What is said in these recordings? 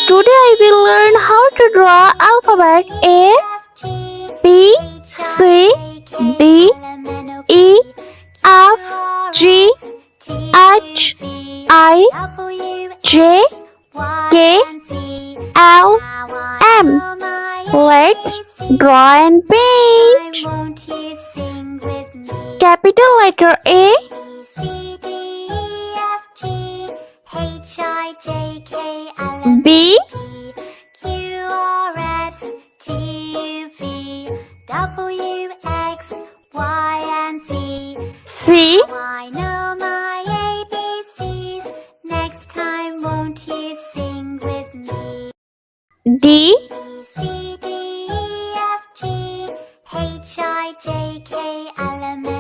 Today I will learn how to draw alphabet A, B, C, D, E, F, G, H, I, J, K, L, M. Let's draw and paint. Capital letter A, B, C, D, E, F, G, H, I, J, K, L, M.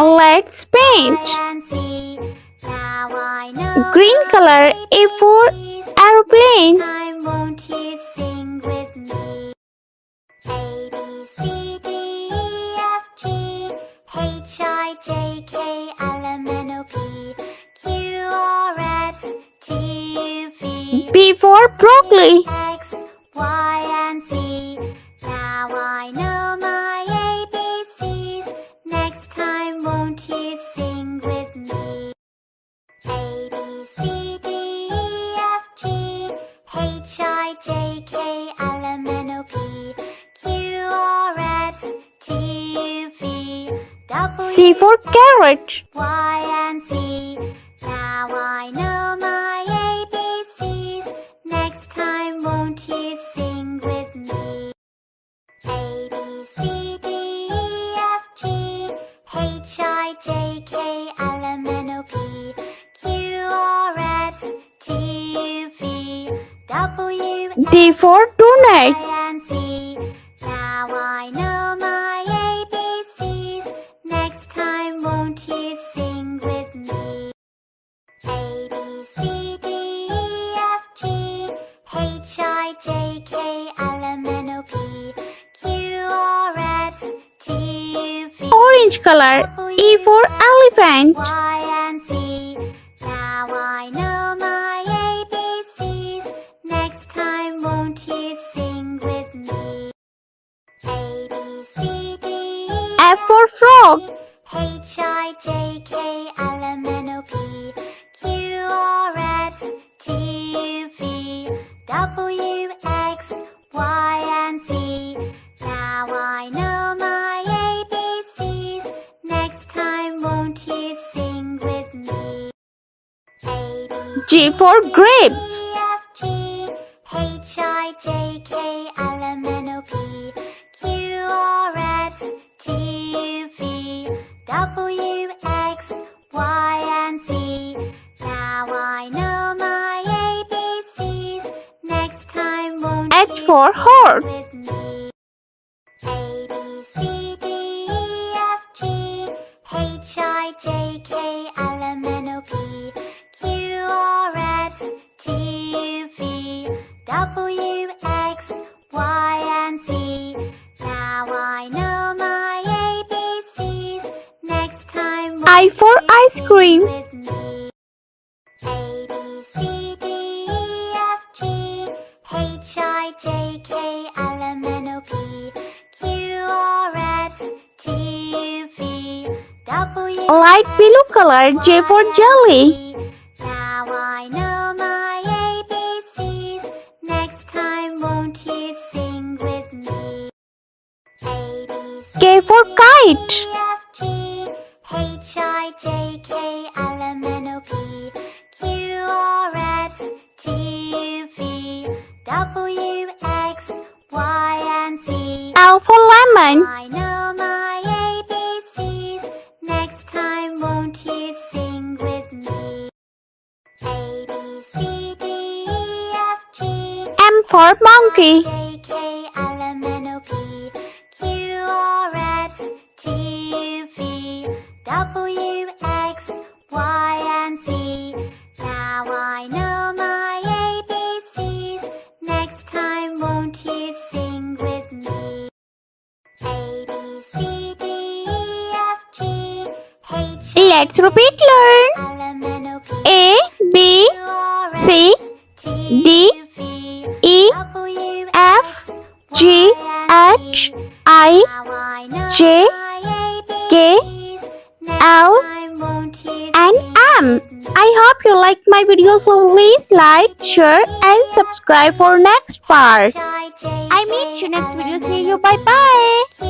Let's paint. Green color A for aeroplane. B for broccoli. C for carrot. D for donut. Orange color E for elephant. F for frog. G for grapes. H for horse. I for ice cream. Light blue color J for jelly. K for kite. I, J, K, L, M, N, O, P, Q, R, S, T, U, V, W, X, Y, and Z. L for lemon. I know my ABCs. Next time, won't you sing with me? A, B, C, D, E, F, G, M for monkey. J, K, L, M, N, O, P, Q, R, S, T, U, V, W, X, Y, and Z. Now I know my ABCs. Next time, won't you sing with me? A, B, C, D, E, F, G, H, Let's repeat learn. L, M, N, O, P, A, B, Q, R, S, C, T, D, U, V, E, W, F, X, G, Y, and H, Z. I, Now I know J, my K, ABCs. Next L, time, won't you and sing M. with me? I hope you like my video, so please like, share, and subscribe for next part. I meet you next video. See you. Bye bye.